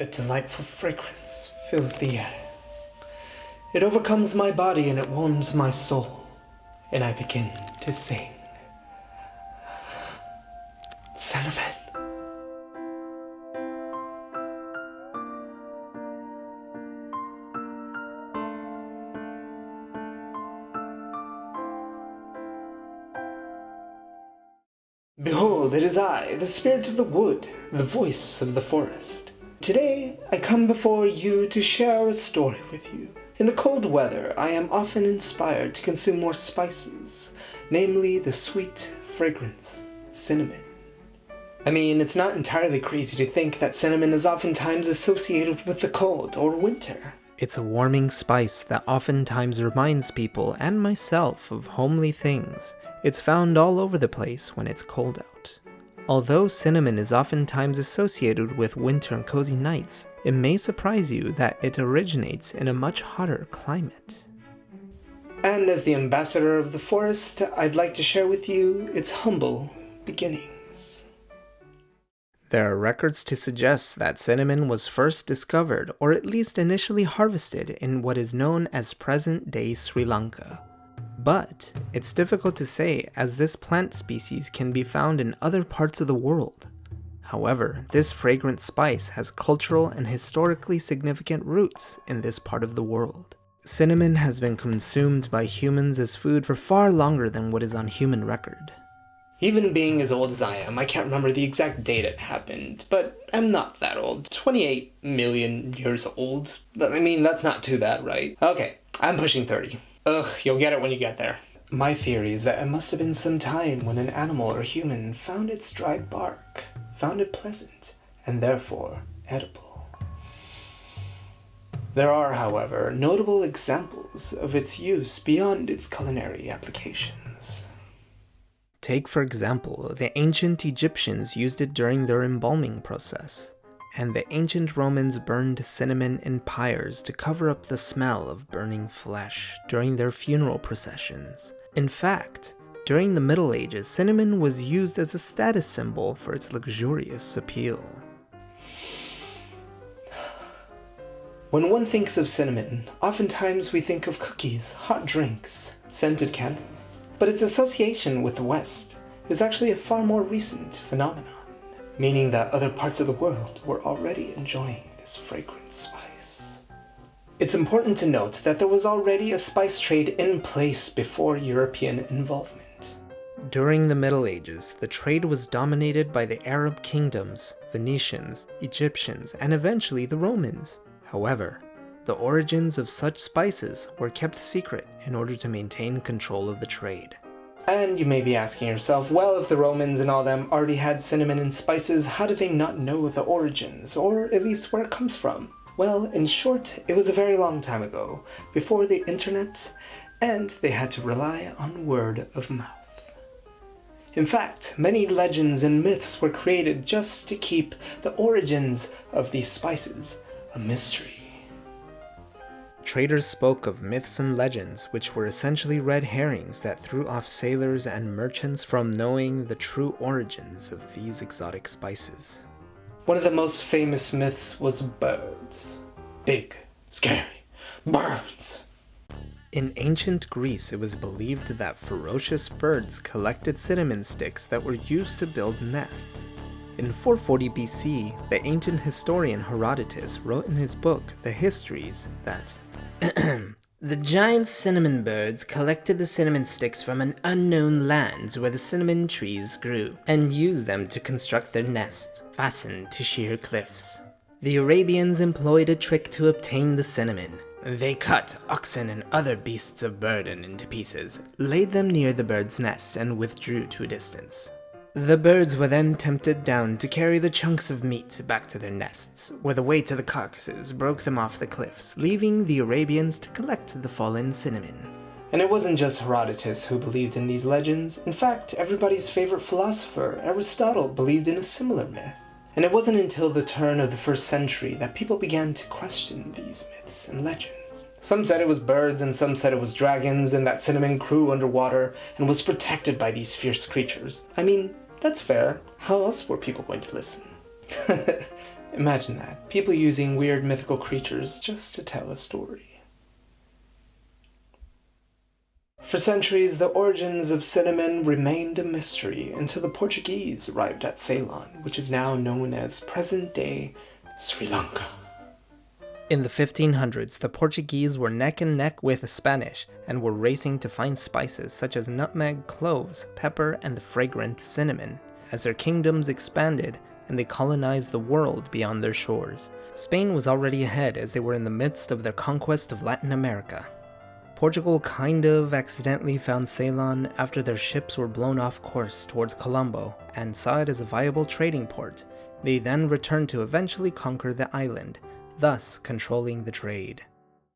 A delightful fragrance fills the air. It overcomes my body and it warms my soul, and I begin to sing. Cinnamon. Behold, it is I, the spirit of the wood, the voice of the forest. Today, I come before you to share a story with you. In the cold weather, I am often inspired to consume more spices, namely the sweet fragrance, cinnamon. I mean, it's not entirely crazy to think that cinnamon is oftentimes associated with the cold or winter. It's a warming spice that oftentimes reminds people and myself of homely things. It's found all over the place when it's cold out. Although cinnamon is oftentimes associated with winter and cozy nights, it may surprise you that it originates in a much hotter climate. And as the ambassador of the forest, I'd like to share with you its humble beginnings. There are records to suggest that cinnamon was first discovered, or at least initially harvested, in what is known as present-day Sri Lanka. But it's difficult to say, as this plant species can be found in other parts of the world. However, this fragrant spice has cultural and historically significant roots in this part of the world. Cinnamon has been consumed by humans as food for far longer than what is on human record. Even being as old as I am, I can't remember the exact date it happened, but I'm not that old. 28 million years old. But I mean, that's not too bad, right? Okay, I'm pushing 30. Ugh, you'll get it when you get there. My theory is that it must have been some time when an animal or human found its dried bark, found it pleasant, and therefore edible. There are, however, notable examples of its use beyond its culinary applications. Take, for example, the ancient Egyptians used it during their embalming process. And the ancient Romans burned cinnamon in pyres to cover up the smell of burning flesh during their funeral processions. In fact, during the Middle Ages, cinnamon was used as a status symbol for its luxurious appeal. When one thinks of cinnamon, oftentimes we think of cookies, hot drinks, scented candles. But its association with the West is actually a far more recent phenomenon, meaning that other parts of the world were already enjoying this fragrant spice. It's important to note that there was already a spice trade in place before European involvement. During the Middle Ages, the trade was dominated by the Arab kingdoms, Venetians, Egyptians, and eventually the Romans. However, the origins of such spices were kept secret in order to maintain control of the trade. And you may be asking yourself, well, if the Romans and all them already had cinnamon and spices, how did they not know the origins, or at least where it comes from? Well, in short, it was a very long time ago, before the internet, and they had to rely on word of mouth. In fact, many legends and myths were created just to keep the origins of these spices a mystery. Traders spoke of myths and legends, which were essentially red herrings that threw off sailors and merchants from knowing the true origins of these exotic spices. One of the most famous myths was birds. Big, scary birds. In ancient Greece, it was believed that ferocious birds collected cinnamon sticks that were used to build nests. In 440 BC, the ancient historian Herodotus wrote in his book, The Histories, that the giant cinnamon birds collected the cinnamon sticks from an unknown land where the cinnamon trees grew, and used them to construct their nests, fastened to sheer cliffs. The Arabians employed a trick to obtain the cinnamon. They cut oxen and other beasts of burden into pieces, laid them near the bird's nest, and withdrew to a distance. The birds were then tempted down to carry the chunks of meat back to their nests, where the weight of the carcasses broke them off the cliffs, leaving the Arabians to collect the fallen cinnamon. And it wasn't just Herodotus who believed in these legends. In fact, everybody's favorite philosopher, Aristotle, believed in a similar myth. And it wasn't until the turn of the 1st century that people began to question these myths and legends. Some said it was birds, and some said it was dragons, and that cinnamon grew underwater and was protected by these fierce creatures. I mean, that's fair. How else were people going to listen? Imagine that. People using weird mythical creatures just to tell a story. For centuries, the origins of cinnamon remained a mystery until the Portuguese arrived at Ceylon, which is now known as present-day Sri Lanka. In the 1500s, the Portuguese were neck and neck with the Spanish and were racing to find spices such as nutmeg, cloves, pepper, and the fragrant cinnamon. As their kingdoms expanded and they colonized the world beyond their shores, Spain was already ahead as they were in the midst of their conquest of Latin America. Portugal kind of accidentally found Ceylon after their ships were blown off course towards Colombo and saw it as a viable trading port. They then returned to eventually conquer the island, thus controlling the trade.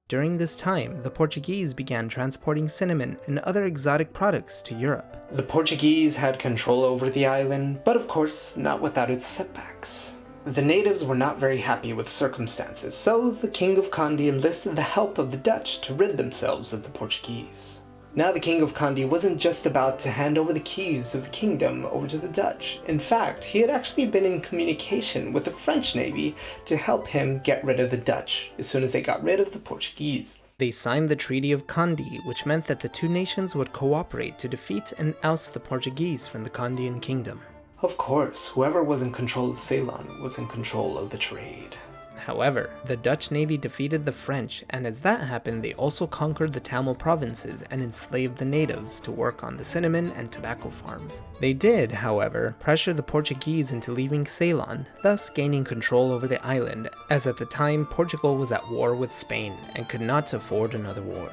During this time, the Portuguese began transporting cinnamon and other exotic products to Europe. The Portuguese had control over the island, but of course not without its setbacks. The natives were not very happy with circumstances, so the King of Kandy enlisted the help of the Dutch to rid themselves of the Portuguese. Now the King of Kandy wasn't just about to hand over the keys of the kingdom over to the Dutch. In fact, he had actually been in communication with the French Navy to help him get rid of the Dutch as soon as they got rid of the Portuguese. They signed the Treaty of Kandy, which meant that the two nations would cooperate to defeat and oust the Portuguese from the Kandian kingdom. Of course, whoever was in control of Ceylon was in control of the trade. However, the Dutch Navy defeated the French, and as that happened, they also conquered the Tamil provinces and enslaved the natives to work on the cinnamon and tobacco farms. They did, however, pressure the Portuguese into leaving Ceylon, thus gaining control over the island, as at the time Portugal was at war with Spain and could not afford another war.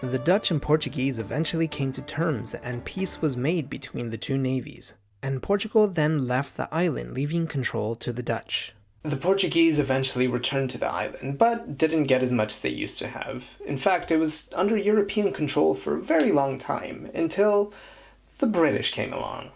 The Dutch and Portuguese eventually came to terms and peace was made between the two navies, and Portugal then left the island, leaving control to the Dutch. The Portuguese eventually returned to the island, but didn't get as much as they used to have. In fact, it was under European control for a very long time, until the British came along.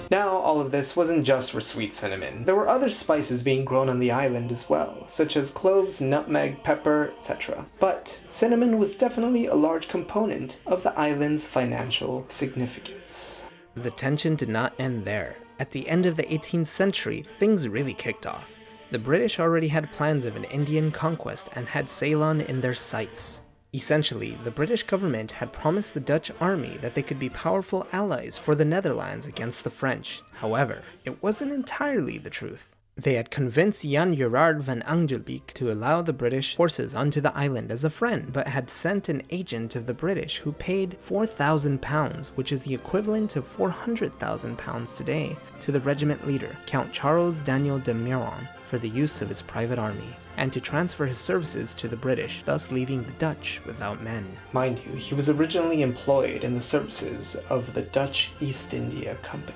Now, all of this wasn't just for sweet cinnamon. There were other spices being grown on the island as well, such as cloves, nutmeg, pepper, etc. But cinnamon was definitely a large component of the island's financial significance. The tension did not end there. At the end of the 18th century, things really kicked off. The British already had plans of an Indian conquest and had Ceylon in their sights. Essentially, the British government had promised the Dutch army that they could be powerful allies for the Netherlands against the French. However, it wasn't entirely the truth. They had convinced Jan Gerard van Angelbeek to allow the British forces onto the island as a friend, but had sent an agent of the British who paid £4,000, which is the equivalent of £400,000 today, to the regiment leader, Count Charles Daniel de Meuron, for the use of his private army, and to transfer his services to the British, thus leaving the Dutch without men. Mind you, he was originally employed in the services of the Dutch East India Company.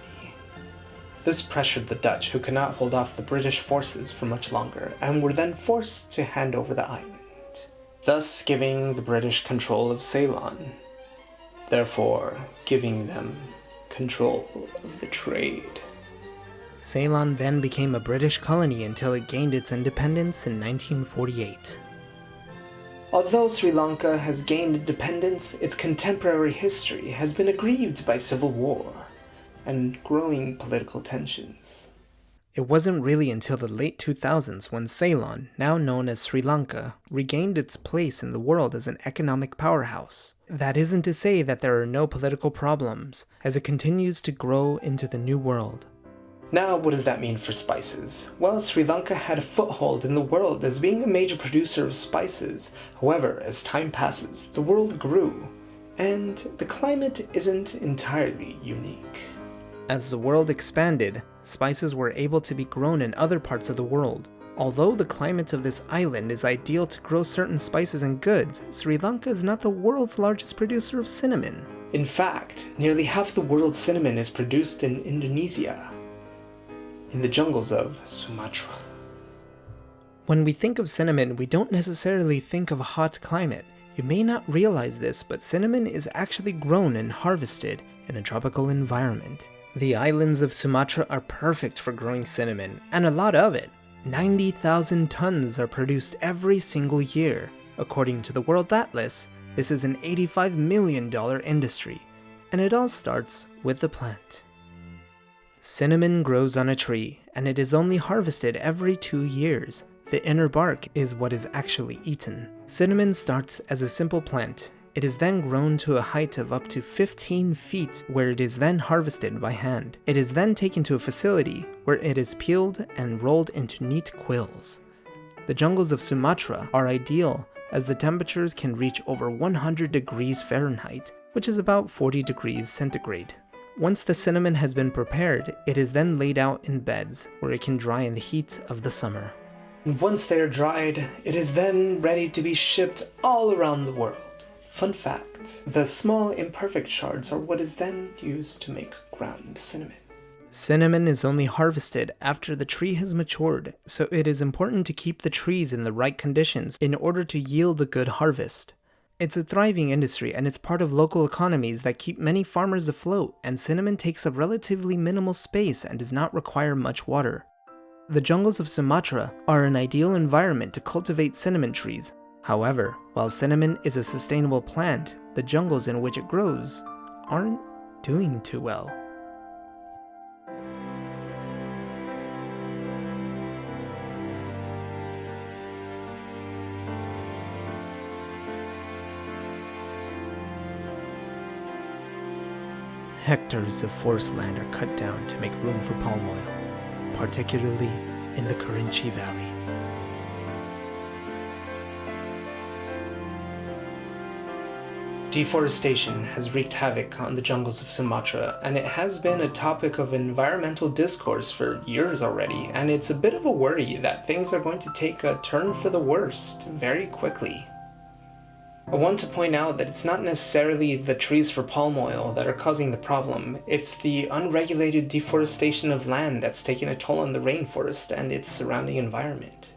This pressured the Dutch, who could not hold off the British forces for much longer, and were then forced to hand over the island, thus giving the British control of Ceylon, therefore giving them control of the trade. Ceylon then became a British colony until it gained its independence in 1948. Although Sri Lanka has gained independence, its contemporary history has been aggrieved by civil war and growing political tensions. It wasn't really until the late 2000s when Ceylon, now known as Sri Lanka, regained its place in the world as an economic powerhouse. That isn't to say that there are no political problems, as it continues to grow into the new world. Now, what does that mean for spices? Well, Sri Lanka had a foothold in the world as being a major producer of spices. However, as time passes, the world grew, and the climate isn't entirely unique. As the world expanded, spices were able to be grown in other parts of the world. Although the climate of this island is ideal to grow certain spices and goods, Sri Lanka is not the world's largest producer of cinnamon. In fact, nearly half the world's cinnamon is produced in Indonesia, in the jungles of Sumatra. When we think of cinnamon, we don't necessarily think of a hot climate. You may not realize this, but cinnamon is actually grown and harvested in a tropical environment. The islands of Sumatra are perfect for growing cinnamon, and a lot of it. 90,000 tons are produced every single year. According to the World Atlas, this is an $85 million industry, and it all starts with the plant. Cinnamon grows on a tree, and it is only harvested every 2 years. The inner bark is what is actually eaten. Cinnamon starts as a simple plant. It is then grown to a height of up to 15 feet, where it is then harvested by hand. It is then taken to a facility, where it is peeled and rolled into neat quills. The jungles of Sumatra are ideal, as the temperatures can reach over 100 degrees Fahrenheit, which is about 40 degrees centigrade. Once the cinnamon has been prepared, it is then laid out in beds, where it can dry in the heat of the summer. And once they are dried, it is then ready to be shipped all around the world. Fun fact, the small imperfect shards are what is then used to make ground cinnamon. Cinnamon is only harvested after the tree has matured, so it is important to keep the trees in the right conditions in order to yield a good harvest. It's a thriving industry, and it's part of local economies that keep many farmers afloat, and cinnamon takes up relatively minimal space and does not require much water. The jungles of Sumatra are an ideal environment to cultivate cinnamon trees. However, while cinnamon is a sustainable plant, the jungles in which it grows aren't doing too well. Hectares of forest land are cut down to make room for palm oil, particularly in the Kerinci Valley. Deforestation has wreaked havoc on the jungles of Sumatra, and it has been a topic of environmental discourse for years already, and it's a bit of a worry that things are going to take a turn for the worst very quickly. I want to point out that it's not necessarily the trees for palm oil that are causing the problem, it's the unregulated deforestation of land that's taking a toll on the rainforest and its surrounding environment.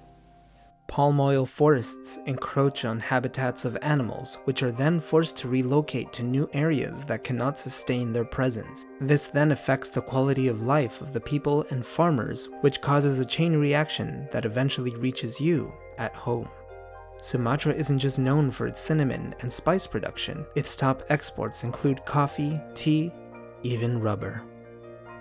Palm oil forests encroach on habitats of animals, which are then forced to relocate to new areas that cannot sustain their presence. This then affects the quality of life of the people and farmers, which causes a chain reaction that eventually reaches you at home. Sumatra isn't just known for its cinnamon and spice production. Its top exports include coffee, tea, even rubber.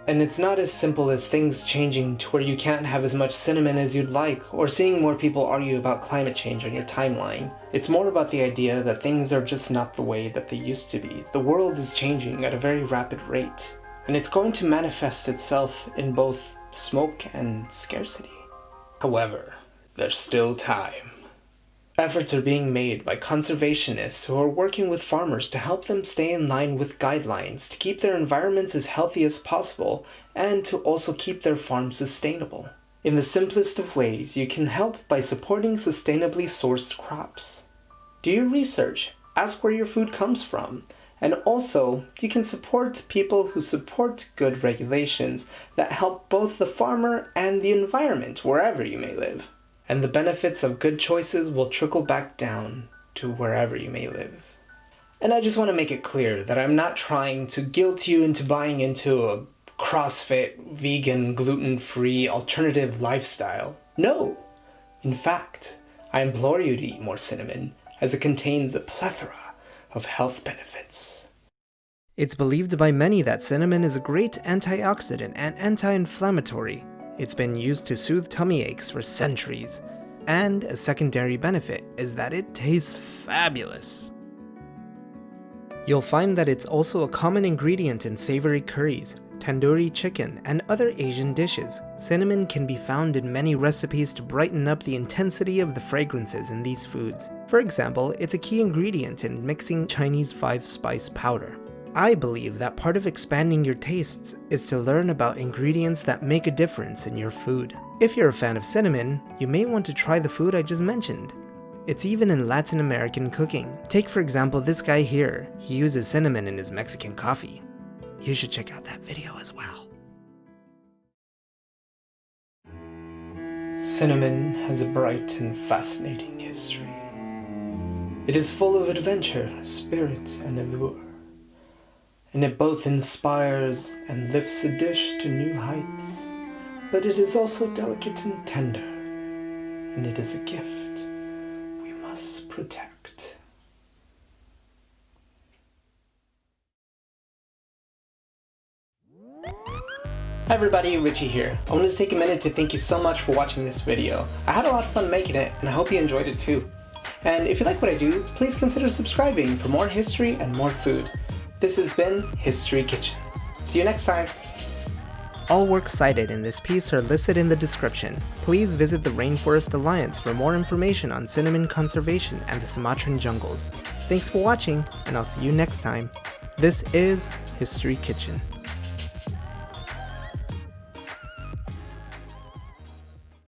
And it's not as simple as things changing to where you can't have as much cinnamon as you'd like, or seeing more people argue about climate change on your timeline. It's more about the idea that things are just not the way that they used to be. The world is changing at a very rapid rate, and it's going to manifest itself in both smoke and scarcity. However, there's still time. Efforts are being made by conservationists who are working with farmers to help them stay in line with guidelines to keep their environments as healthy as possible and to also keep their farms sustainable. In the simplest of ways, you can help by supporting sustainably sourced crops. Do your research, ask where your food comes from, and also you can support people who support good regulations that help both the farmer and the environment wherever you may live. And the benefits of good choices will trickle back down to wherever you may live. And I just want to make it clear that I'm not trying to guilt you into buying into a CrossFit, vegan, gluten-free, alternative lifestyle. No! In fact, I implore you to eat more cinnamon, as it contains a plethora of health benefits. It's believed by many that cinnamon is a great antioxidant and anti-inflammatory. It's been used to soothe tummy aches for centuries, and a secondary benefit is that it tastes fabulous. You'll find that it's also a common ingredient in savory curries, tandoori chicken, and other Asian dishes. Cinnamon can be found in many recipes to brighten up the intensity of the fragrances in these foods. For example, it's a key ingredient in mixing Chinese 5-spice powder. I believe that part of expanding your tastes is to learn about ingredients that make a difference in your food. If you're a fan of cinnamon, you may want to try the food I just mentioned. It's even in Latin American cooking. Take for example this guy here. He uses cinnamon in his Mexican coffee. You should check out that video as well. Cinnamon has a bright and fascinating history. It is full of adventure, spirit, and allure. And it both inspires and lifts a dish to new heights. But it is also delicate and tender, and it is a gift we must protect. Hi everybody, Richie here. I wanted to take a minute to thank you so much for watching this video. I had a lot of fun making it, and I hope you enjoyed it too. And if you like what I do, please consider subscribing for more history and more food. This has been History Kitchen. See you next time. All works cited in this piece are listed in the description. Please visit the Rainforest Alliance for more information on cinnamon conservation and the Sumatran jungles. Thanks for watching, and I'll see you next time. This is History Kitchen.